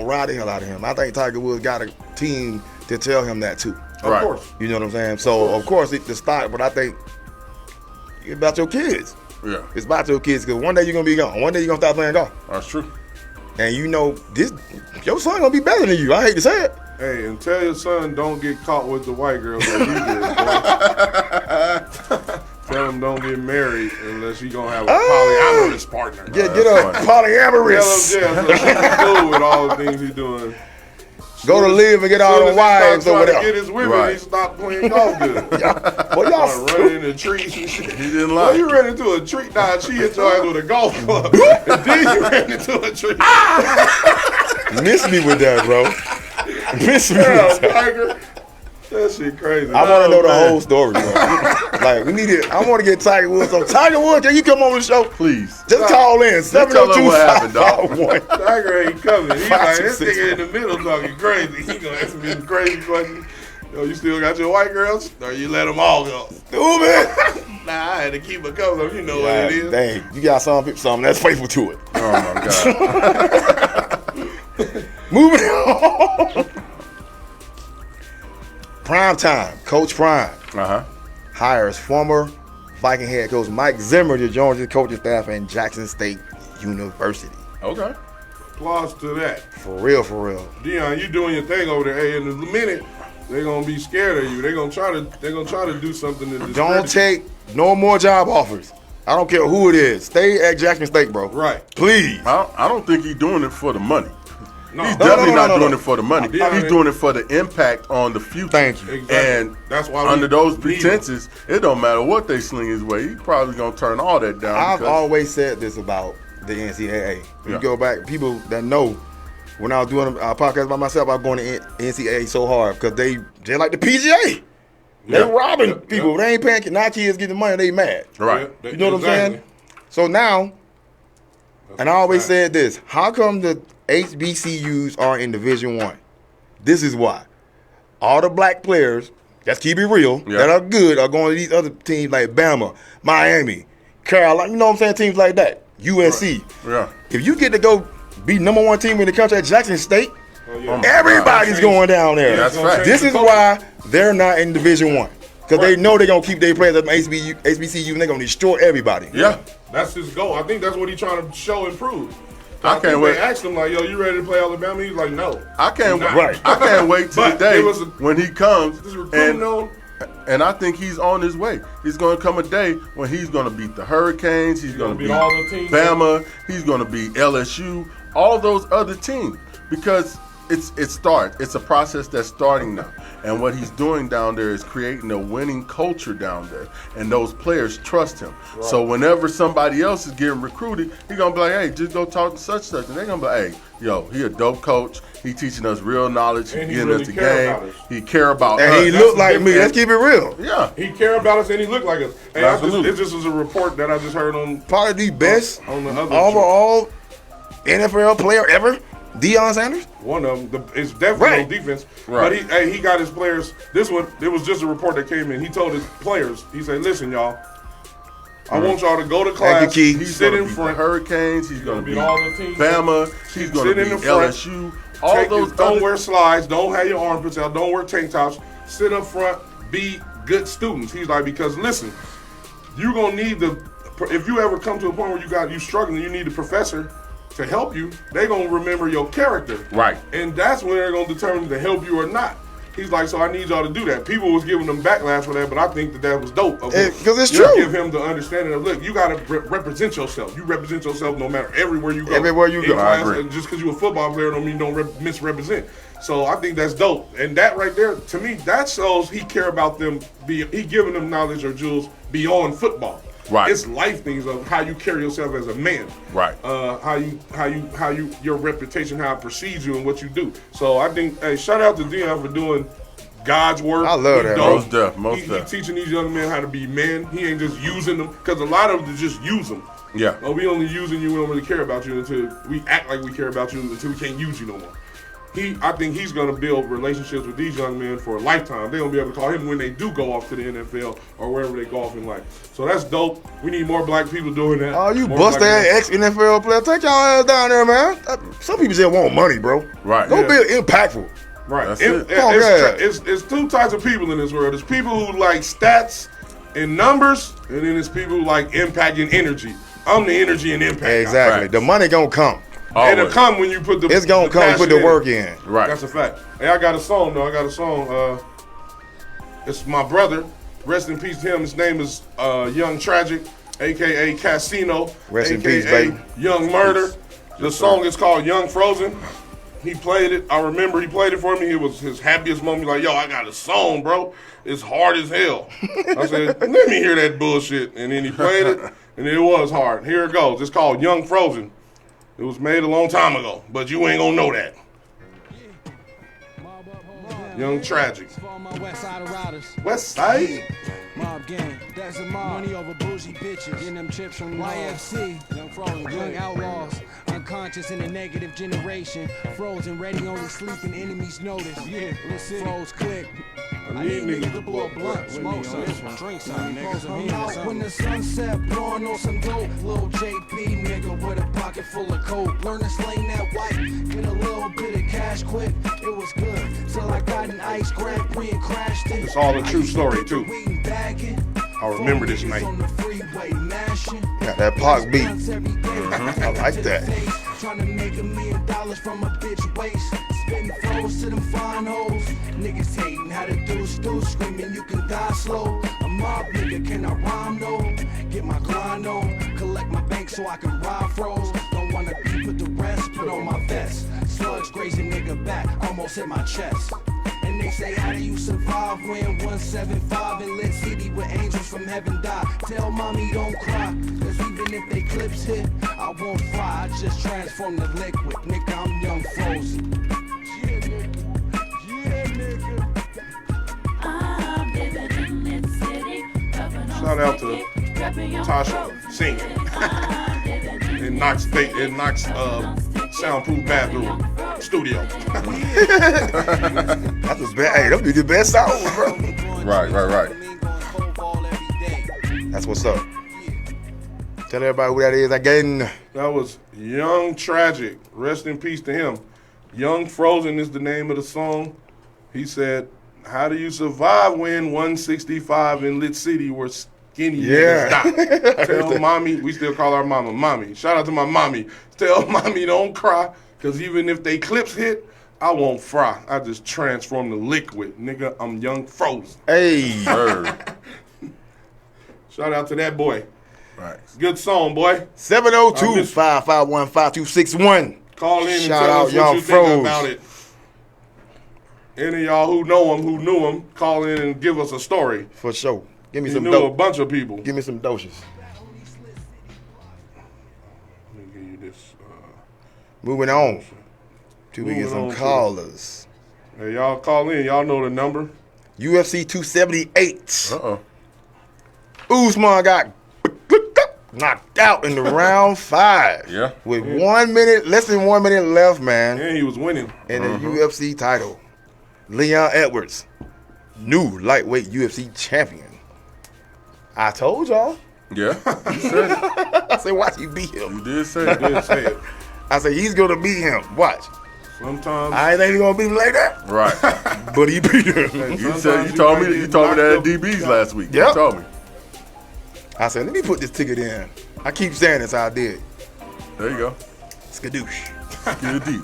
ride the hell out of him. I think Tiger Woods got a team to tell him that too. Of course. You know what I'm saying? So of course the stock, but I think it's about your kids. Yeah. It's about your kids because one day you're gonna be gone. One day you're gonna stop playing golf. That's true. And you know your son gonna be better than you. I hate to say it. Hey, and tell your son don't get caught with the white girl that he did. Tell him don't get married unless you gonna have a polyamorous partner. Get a polyamorous. Tell him, so she's cool with all the things he's doing. Go to Live and get all the wives over there. Get his women, he stopped playing golf good. Well, y'all running in the trees and shit. He didn't lie. You ran into a tree. Nah, she hit your ass with a golf club. And then you ran into a tree. Miss me with that, bro. Miss me with that. Tiger. That shit crazy. I want to know the whole story, bro. Like, we need it. I want to get Tiger Woods. So, Tiger Woods, can you come on the show? Please. Just call in. 702-551. Tiger ain't coming. He's like, this nigga in the middle talking crazy. He gonna ask me crazy questions. Yo, you still got your white girls? Or you let them all go? Stupid. Nah, I had to keep a couple of them. You know what it is. Dang, you got something that's faithful to it. Oh, my God. Moving on. Prime time. Coach Prime hires former Viking head coach Mike Zimmer to join his coaching staff in Jackson State University. Okay. Applause to that. For real. Dion, you doing your thing over there. Hey, in a minute, they're gonna be scared of you. They're gonna try to do something to don't take no more job offers. I don't care who it is. Stay at Jackson State, bro. Right. Please. I don't think he's doing it for the money. No. He's definitely not doing it for the money. Yeah, he's doing it for the impact on the future. Thank you. Exactly. And that's why under those pretenses, it don't matter what they sling his way. He's probably going to turn all that down. I've always said this about the NCAA. You go back, people that know, when I was doing a podcast by myself, I was going to NCAA so hard because they like the PGA. They robbing people. They ain't paying. Now kids getting money, they mad. Right. You know what I'm saying? So now, and I always said this, how come the HBCUs are in Division I? This is why. All the black players, let's keep it real, that are good are going to these other teams like Bama, Miami, Carolina, you know what I'm saying, teams like that, USC. Right. Yeah. If you get to go be number one team in the country at Jackson State, everybody's going down there. Yeah, that's right. This is why they're not in Division I. Because they know they're going to keep their players at HBCU and they're going to destroy everybody. Yeah. That's his goal. I think that's what he's trying to show and prove. I can't wait. They asked him like, "Yo, you ready to play Alabama?" He's like, "No." I can't wait. Right. I can't wait till the day when he comes. And I think he's on his way. He's going to come a day when he's going to beat the Hurricanes. He's going to beat all the teams. Bama. He's going to beat LSU. All those other teams because it starts. It's a process that's starting now. And what he's doing down there is creating a winning culture down there. And those players trust him. Right. So whenever somebody else is getting recruited, he's going to be like, hey, just go talk to such. And they're going to be like, hey, yo, he a dope coach. He teaching us real knowledge. He getting us the game. He care about us. And he look like me. Let's keep it real. Yeah. He care about us and he look like us. Hey, Absolutely. This was a report that I just heard on probably the best on the other overall NFL player ever. Deion Sanders? One of them. It's definitely no defense. Right. But he got his players. This one, it was just a report that came in. He told his players, he said, listen, y'all, I want y'all to go to class. He's sit gonna in beat front. the Hurricanes. He's going to beat all the teams. Bama. He's going to beat LSU. All those. Don't wear slides. Don't have your armpits out. Don't wear tank tops. Sit up front. Be good students. He's like, because listen, you're going to need if you ever come to a point where you struggling, you need a professor to help you. They're going to remember your character. Right. And that's when they're going to determine to help you or not. He's like, so I need y'all to do that. People was giving them backlash for that, but I think that was dope. Because it's true. Give him the understanding of, look, you got to represent yourself. You represent yourself no matter everywhere you go. Everywhere you go. I agree. And just because you're a football player don't mean you don't misrepresent. So I think that's dope. And that right there, to me, that shows he care about them. He giving them knowledge or jewels beyond football. Right. It's life things of how you carry yourself as a man. Right. How you your reputation, how it precedes you and what you do. So I think, hey, shout out to Deion for doing God's work. I love that. Most He deaf. teaching these young men how to be men. He ain't just using them, because a lot of them just use them. Yeah. Oh, we only using you. We don't really care about you until we act like we care about you until we can't use you no more. I think he's going to build relationships with these young men for a lifetime. They're going to be able to call him when they do go off to the NFL or wherever they go off in life. So that's dope. We need more black people doing that. Oh, you More bust black that ex-NFL player. Take y'all ass down there, man. Some people just want money, bro. Right. Go Yeah. be impactful. Right. That's it. It's two types of people in this world. There's people who like stats and numbers, and then there's people who like impact and energy. I'm the energy and impact guy. Exactly. Right. The money gonna come. And it'll come when you put the It's gonna come. passion Put the in. work in. Right. That's a fact. Hey, I got a song though. It's my brother. Rest in peace to him. His name is Young Tragic, aka Casino, Rest in aka peace, baby. Young Murder. The song is called Young Frozen. He played it. I remember he played it for me. It was his happiest moment. He's like, yo, I got a song, bro. It's hard as hell. I said, let me hear that bullshit. And then he played it, and it was hard. Here it goes. It's called Young Frozen. It was made a long time ago, but you ain't gonna know that. Young Tragic. West Side riders. West Side? Mob gang, that's a mob. Money over bougie bitches. Getting them chips from YFC. Young Frozen, young outlaws. Unconscious in a negative generation. Frozen, ready only sleeping enemies notice. Yeah, froze click. I need niggas to blow blunt, smoke some, drink some, niggas. I'm out when the sunset, blowing on some dope. Lil JP nigga with a pocket full of coke. Learn to sling that white, get a little bit of cash quick. It was good till I got an ice Grand Prix and crashed it. It's all a true story too. I remember this night. Got that Pac beat. I like that. Trying to make $1 million from a bitch waist. Spitting flows to them fine hoes. Niggas hating how to do screaming you can die slow. A mob nigga, can I rhyme though? Get my grind on, collect my bank so I can ride froze. Don't wanna be with the rest, put on my vest. Slugs grazing nigga back, almost hit my chest. And they say, how do you survive when 175 in Lit City where angels from heaven die? Tell mommy don't cry, cause even if they clips hit, I won't fry. I just transform the liquid, nigga, I'm Young Frozen. Yeah, nigga. Yeah, nigga. I'm living in Lit City. Shout out to Tasha singing. in Knox soundproof bathroom studio. That's the best. Hey, that'll be the best song, bro. Right. That's what's up. Tell everybody who that is again. That was Young Tragic. Rest in peace to him. Young Frozen is the name of the song. He said, how do you survive when 165 in Lit City where skinny niggas die? Tell mommy, we still call our mama mommy. Shout out to my mommy. Tell mommy don't cry, because even if they clips hit, I won't fry. I just transform the liquid. Nigga, I'm Young Frozen. Hey. Shout out to that boy. Right. Good song, boy. 702-551-5261. Call in and Shout tell out us Young what you Froze. think about it. Any of y'all who know him, who knew him, call in and give us a story. For sure. Give me He some knew a dope. bunch of people. Give me some doses. Let me give you this. Moving on. Till we get Moving some on to- callers. Hey, y'all call in. Y'all know the number. UFC 278. Uh-oh. Usman got knocked out in the round 5. Yeah. With 1 minute, less than 1 minute left, man. And he was winning. In the UFC title. Keon Edwards, new lightweight UFC champion. I told y'all. Yeah. You said it. I said, watch, he beat him. You did say it. Did say it. I said, he's going to beat him. Watch. Sometimes. I ain't think he's going to beat him like that. Right. But he beat him. You told me that at DB's last week. Yep. You told me. I said, let me put this ticket in. I keep saying this, I did. There you go. Skadoosh. Good deep.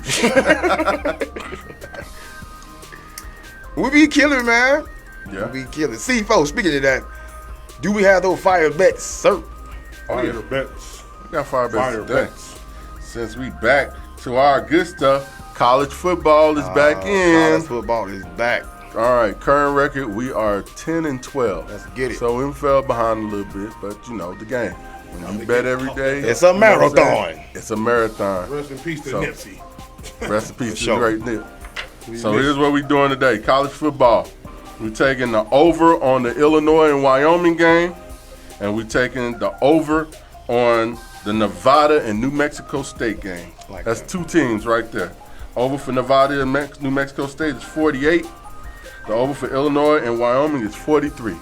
We be killing, man. Yeah. We be killing. C4, speaking of that, do we have those fire bets, sir? Fire bets. We got fire Fire today. bets. Since we back to our good stuff, college football is back in. College football is back. All right, current record, we are 10-12. Let's get it. So we fell behind a little bit, but you know the game. When you bet every day, It's a marathon. It's a marathon. Rest in peace to So- Nipsey. Rest in peace to sure. the great Nip. So here's what we're doing today. College football. We're taking the over on the Illinois and Wyoming game, and we're taking the over on the Nevada and New Mexico State game. Like That's that. 2 teams right there. Over for Nevada and New Mexico State is 48. The over for Illinois and Wyoming is 43.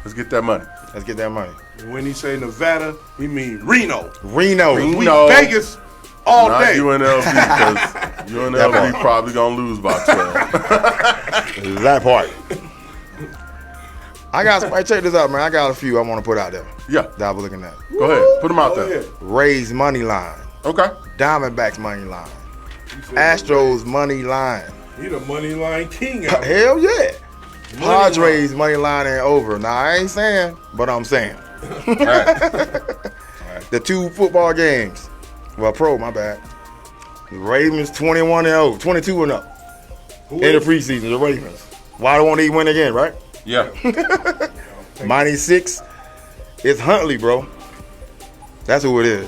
Let's get that money. Let's get that money. When he say Nevada, he mean Reno. Reno. We No. Vegas all Not day. UNLV, because UNLV probably going to lose by 12. That part. I got some, hey, check this out, man. I got a few I want to put out there Yeah, that I was looking at. go ahead. Put them out Go there. ahead. Rays money line. Okay. Diamondbacks money line. Astros money line. He the money line king out here. Hell yeah. Padres money line and over. Now, I ain't saying, but I'm saying. All right. The 2 football games. Well, my bad. The Ravens 21-0, 22 and up. Who In the is? preseason, the Ravens. Why don't they win again, right? Yeah. -6. It's Huntley, bro. That's who it is.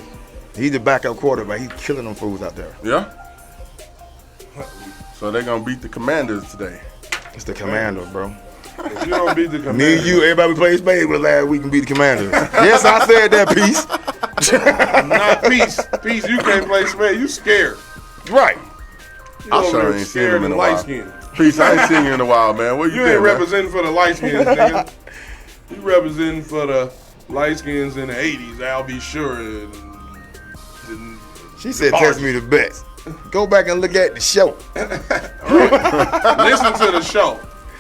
He's the backup quarterback. He's killing them fools out there. Yeah. So they're going to beat the Commanders today. It's the Commanders, bro. If you don't beat the Me Commanders, and you, everybody we played spades with last week and beat the Commanders. Yes, I said that piece. not peace. Peace, you can't play spade. You scared. Right. You I over sure there ain't seen scared him in and a while. light skinned. Peace, I ain't seen you in a while, man. Where you You been, ain't man? representing for the light skins, nigga. You representing for the light skins in the 80s, I'll be sure. And She said, text me the best. Go back and look at the show. listen to the show.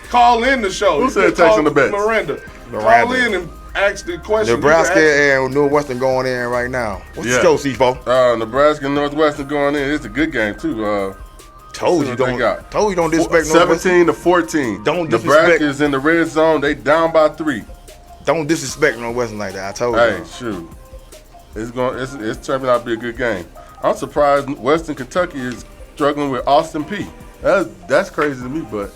Call in the show. Who You said can text call on the bets? Miranda. Miranda. Call in and ask the question. Nebraska You can and Northwestern going in right now. What's Yeah. the score, C4? Nebraska and Northwestern going in. It's a good game, too. Told See you what they got. don't disrespect Northwestern. 17-14. Don't disrespect- Nebraska is in the red zone. They down by 3. Don't disrespect Northwestern like that. I told Hey, you. shoot. It's turning out to be a good game. I'm surprised Western Kentucky is struggling with Austin P. That's crazy to me, but,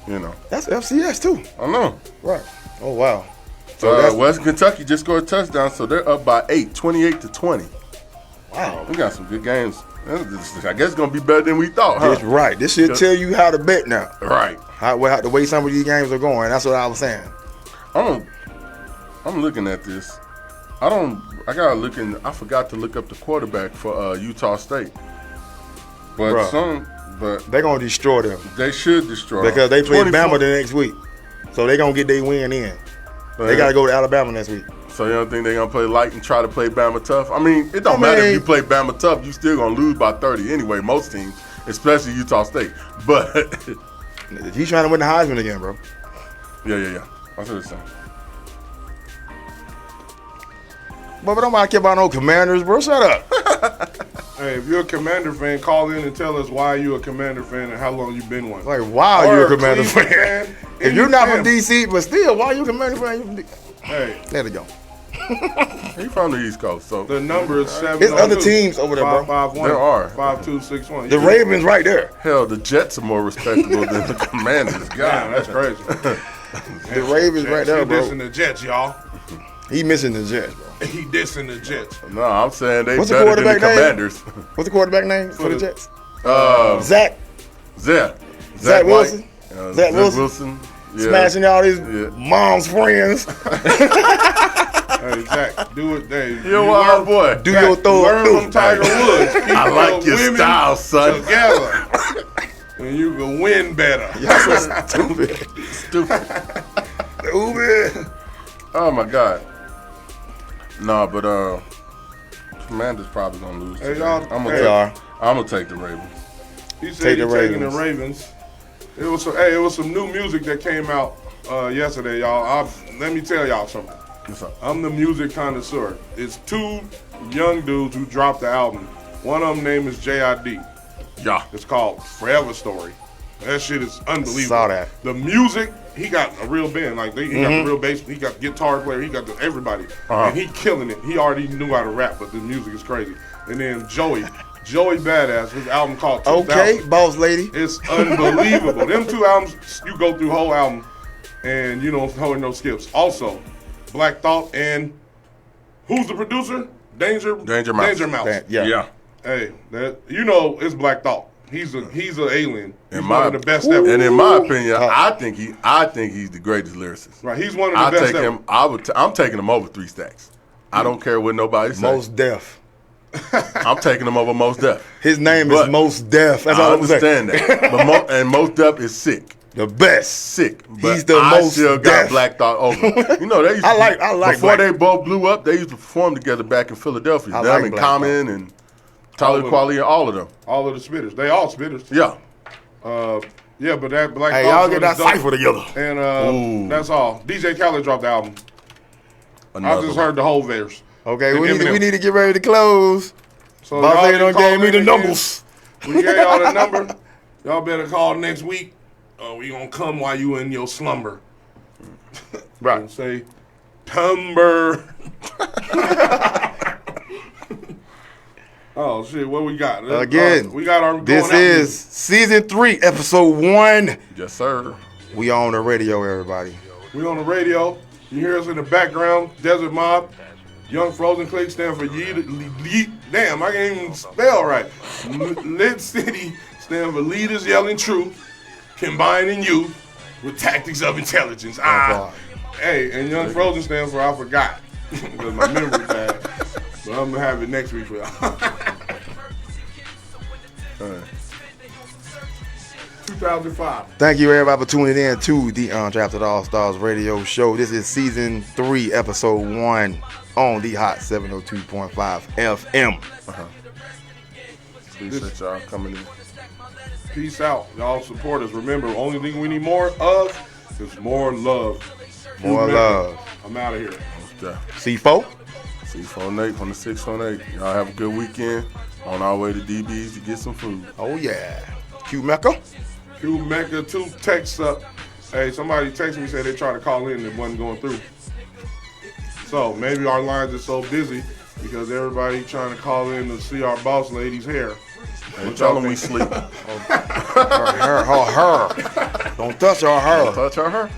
you know. That's FCS too. I know. Right. Oh wow. So that's Western Kentucky just scored a touchdown, so they're up by 8, 28-20. wow. We got some good games. I guess it's going to be better than we thought, huh? That's right. This should tell you how to bet now. Right. How the way some of these games are going. That's what I was saying. I'm looking at this. I forgot to look up the quarterback for Utah State. But Bruh. They're gonna destroy them they should destroy because they play 24 Bama the next week. So they're gonna get their win in. They gotta go to Alabama next week. So you don't think they're gonna play light and try to play Bama tough? I mean, it don't matter if you play Bama tough, you still gonna lose by 30 anyway. Most teams, especially Utah State. But He's trying to win the Heisman again, bro. yeah. That's what it's saying. But nobody care about no Commanders, bro. Shut up. Hey, if you're a Commander fan, call in and tell us why you're a Commander fan and how long you've been one. Like, wow, Or you're a Commander Cleveland fan. If you're not from fan. DC, but still, why you a Commander fan? You from D- Hey, There they go. He from the East Coast, so the number is 702. There's other teams over there, bro. 551 There are. 5261. The Ravens right there. hell, the Jets are more respectable than the Commanders. Damn, God, that's crazy. The Ravens right there, He bro. dissing the Jets, y'all. He missing the Jets, bro. He dissing the Jets. No, I'm saying they What's the better than the quarterback name? Commanders. What's the quarterback name for the the- Jets? Zach Zach White. Wilson? Zach Wilson? Yeah. Smashing all his Yeah. mom's friends. Hey, Zach, do it. Hey, You're a wild boy. Do your throw. Learn from Tiger Woods. Keep I like your women style, son. Together. And you can win better. Y'all so stupid. Stupid. Stupid. Oh my God. No, but Commanders probably gonna lose. Hey, today. y'all. I'm They are. gonna take the Ravens. He said Take he's the taking the Ravens. Ravens. It was some new music that came out yesterday, y'all. Let me tell y'all something. What's up? I'm the music connoisseur. It's two young dudes who dropped the album. One of them name is J.I.D. Yeah. It's called Forever Story. That shit is unbelievable. Saw that. The music, he got a real band. Like he got the real bass, he got guitar player, he got everybody. And he killing it. He already knew how to rap, but the music is crazy. And then Joey Badass, his album called 2000. Okay, boss lady. It's unbelievable. Them two albums, you go through whole album and you don't hold no skips. Also, Black Thought and who's the producer? Danger Mouse. Yeah. Hey, it's Black Thought. He's an alien. He's In one of the best ever. And in my opinion, I think he's the greatest lyricist. Right, he's one of the best ever. I'm taking him over 3 Stacks. I don't care what nobody says. Most Def. I'm taking him over Most Def. His name is Most Def. That's I all I'm saying. understand that. But Most Def is sick. The best. Sick. But He's the I most still got deaf. Black Thought over. You know, they used to, I like before Black. they both blew up, they used to perform together back in Philadelphia. I Them like and Black Common and Tyler Quali and all of them. All of the spitters. They all spitters. Yeah. Yeah, but that Black Hey, Thought. y'all get that cipher together. And that's all. DJ Khaled dropped the album. I just heard the whole verse. Okay, And we Eminem. need to get ready to close. So Boss y'all lady can done gave call me in the again. numbers. We gave y'all the number. Y'all better call next week. We gonna come while you in your slumber. Right. And say, Tumber. Oh shit! What we got? Again, we got our. This going out is music. season 3, episode 1. Yes, sir. We on the radio, everybody. We on the radio. You hear us in the background. Desert Mob. Young Frozen Click stand for damn, I can't even spell right. Lit City stand for Leaders Yelling Truth, combining youth with tactics of intelligence. Hey, and Young Frozen stand for I forgot because my memory bad. But I'm gonna have it next week for y'all. 2005. Thank you, everybody, for tuning in to the UnDrafted AllStarz Radio Show. This is season 3, episode 1 on the hot 702.5 FM. Appreciate y'all coming in. Peace out. Y'all support us. Remember, only thing we need more of is more love. More love. I'm out of here. C4? C4 from the 618. Y'all have a good weekend. On our way to DB's to get some food. Oh, yeah. Q Mecca? Q Mecca 2 texts up. Hey, somebody texted me, said they tried to call in and it wasn't going through. So maybe our lines are so busy because everybody trying to call in to see our boss lady's hair. And tell them we sleep. Her. Don't touch her hair. Touch her.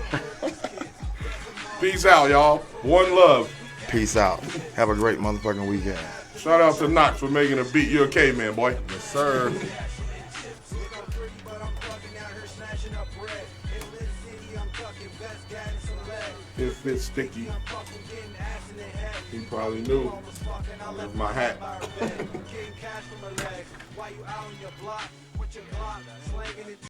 Peace out, y'all. One love. Peace out. Have a great motherfucking weekend. Shout out to Knox for making a beat. You're a caveman, boy. Yes, sir. If it's sticky, he probably knew. That's my hat.